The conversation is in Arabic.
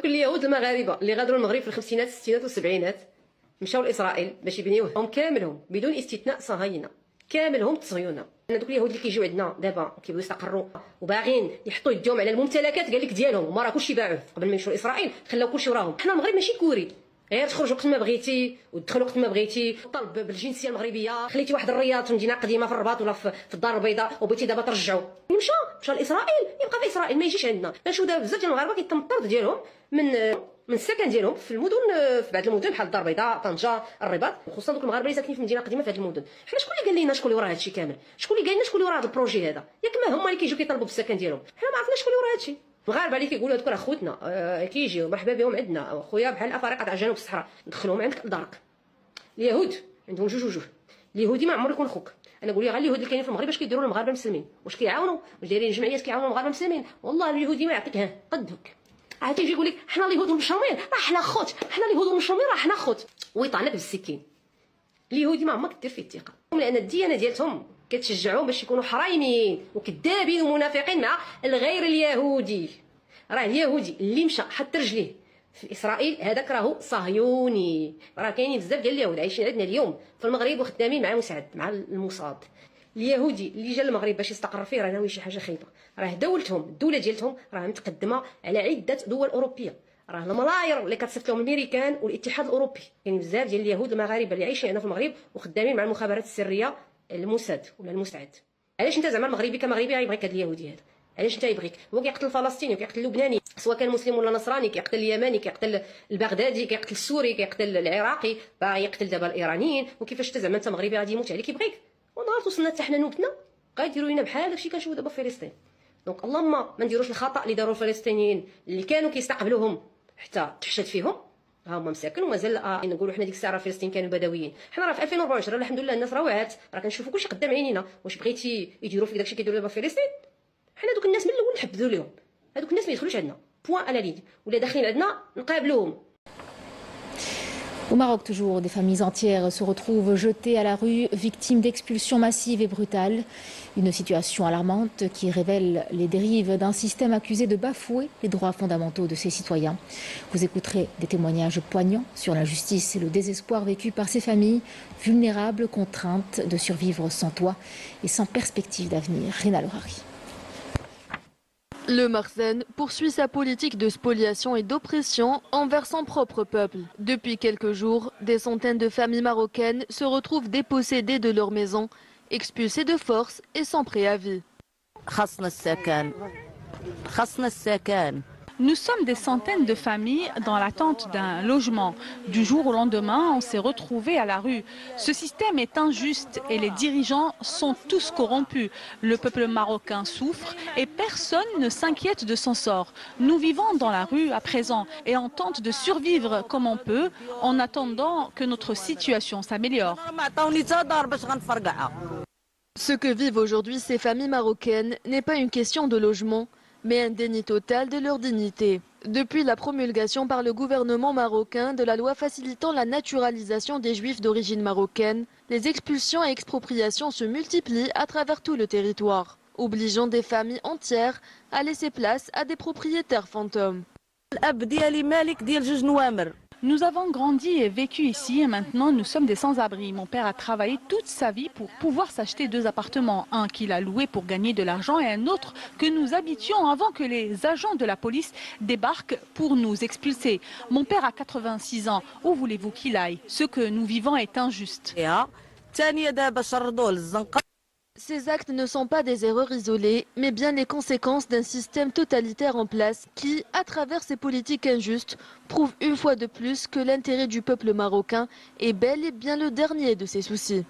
هذوك اليهود المغاربه اللي غادروا المغرب في الخمسينات الستينات والسبعينات مشاو لاسرائيل باش يبنيوهم كاملهم بدون استثناء صهاينه، كاملهم تصهيونه. هذوك اليهود اللي كيجيو عندنا دابا كيبغيو يستقروا وباغيين يحطوا يديهم على الممتلكات قال لك ديالهم، هما راه كلشي باعوه قبل ما يمشيو لاسرائيل، خلاو كلشي وراهم. حنا المغرب ماشي كوري، غير تخرج وقت ما بغيتي وتدخل وقت ما بغيتي، طلب بالجنسيه المغربيه، خليتي واحد الرياض في مدينه قديمه في الرباط ولا في الدار البيضاء وبغيتي دابا ترجعوا، مشى لاسرائيل، يبقى في اسرائيل ما يجيش عندنا. نشوفوا دابا بزاف ديال المغاربه كيتم الطرد ديالهم من السكن ديالهم في المدن، في بعض المدن بحال الدار البيضاء، طنجه، الرباط، خصوصا دوك المغاربه اللي ساكنين في مدينه قديمه في هذه المدن. حنا شكون اللي قال لنا شكون اللي ورا هذا الشيء كامل؟ شكون اللي قال لنا شكون اللي ورا هذا البروجي هذا؟ ياك ما هما اللي كيجيو كيطلبوا بالسكن ديالهم، حنا ما عرفناش شكون اللي ورا هذا الشيء. المغاربه اللي كيقولوا هذوك راه خوتنا كيجيو مرحبا بهم عندنا، خويا بحال الافارقه تاع جنوب الصحراء ندخلوهم عندك لدارك. اليهود عندهم جوج وجوه، اليهودي ما عمره يكون خوك. انا نقول لك غير اليهود اللي كاينين في المغرب اش كيديروا المغاربه المسلمين؟ واش كيعاونوا؟ واش دايرين جمعيات كيعاونوا المغاربه المسلمين؟ والله اليهودي ما يعطيك قدك. عاد تيجي يقول لك حنا اليهود المشرومين راه حنا خوت، حنا اليهود المشرومين راه حنا خوت، ويطعنك بالسكين. اليهودي ما عمرك دير فيه الثقه، لان الديانه ديالتهم كتشجعهم باش يكونوا حرايميين وكذابين ومنافقين مع الغير اليهودي. راه اليهودي اللي مشى حط رجليه في اسرائيل هذاك راهو صهيوني. راه كاينين بزاف ديال اليهود عايشين عندنا اليوم في المغرب وخدامين مع مساعد مع الموساد. اليهودي اللي جا للمغرب باش يستقر فيه راه ناوي شي حاجه خايبه. راه دولتهم الدوله ديالتهم راه متقدمه على عده دول اوروبيه، راه الملاير اللي كتصيفط لهم الامريكان والاتحاد الاوروبي. كاين بزاف ديال اليهود المغاربه اللي عايشين هنا في المغرب وخدامين مع المخابرات السريه الموساد ولا المساعد. علاش انت زعما المغربي كمغربي غيبغيك هذا اليهودي هذا؟ علاش انت يبغيك؟ هو كيقتل الفلسطيني وكيقتل اللبناني سواء كان مسلم ولا نصراني، كيقتل اليمني، كيقتل البغدادي، كيقتل السوري، كيقتل العراقي، باغي يقتل دابا الايرانيين. وكيفاش انت زعما انت مغربي غادي يموت عليك يبغيك؟ ونهار وصلنا حتى حنا نوبتنا غيديروا لينا بحال داكشي كنشوفوا دابا في فلسطين. دونك اللهم ما نديروش الخطا اللي داروا الفلسطينيين اللي كانوا كيستقبلوهم حتى تحشد فيهم، ها هما مساكن ومازال نقولوا حنا ديك الساعه فلسطين كانوا بدويين. حنا راه في 2024 الحمد لله الناس راه واعات، راه كنشوفوا كلشي قدام عينينا. واش بغيتي يديروا فيك داكشي كيديروا دابا في فلسطين؟ حنا دوك الناس من الاول نحبذوا لهم، هذوك الناس ما يدخلوش عندنا بوان على ليد، ولا داخلين عندنا نقابلوهم. Au Maroc, toujours, des familles entières se retrouvent jetées à la rue, victimes d'expulsions massives et brutales. Une situation alarmante qui révèle les dérives d'un système accusé de bafouer les droits fondamentaux de ses citoyens. Vous écouterez des témoignages poignants sur l'injustice et le désespoir vécu par ces familles vulnérables, contraintes de survivre sans toit et sans perspective d'avenir. Rina Lohari. Le Marsen poursuit sa politique de spoliation et d'oppression envers son propre peuple. Depuis quelques jours, des centaines de familles marocaines se retrouvent dépossédées de leurs maisons, expulsées de force et sans préavis. Nous sommes des centaines de familles dans l'attente d'un logement. Du jour au lendemain, on s'est retrouvés à la rue. Ce système est injuste et les dirigeants sont tous corrompus. Le peuple marocain souffre et personne ne s'inquiète de son sort. Nous vivons dans la rue à présent et on tente de survivre comme on peut en attendant que notre situation s'améliore. Ce que vivent aujourd'hui ces familles marocaines n'est pas une question de logement, mais un déni total de leur dignité. Depuis la promulgation par le gouvernement marocain de la loi facilitant la naturalisation des juifs d'origine marocaine, les expulsions et expropriations se multiplient à travers tout le territoire, obligeant des familles entières à laisser place à des propriétaires fantômes. Nous avons grandi et vécu ici et maintenant nous sommes des sans-abri. Mon père a travaillé toute sa vie pour pouvoir s'acheter 2 appartements. Un qu'il a loué pour gagner de l'argent et un autre que nous habitions avant que les agents de la police débarquent pour nous expulser. Mon père a 86 ans. Où voulez-vous qu'il aille? Ce que nous vivons est injuste. Ces actes ne sont pas des erreurs isolées, mais bien les conséquences d'un système totalitaire en place qui, à travers ses politiques injustes, prouve une fois de plus que l'intérêt du peuple marocain est bel et bien le dernier de ses soucis.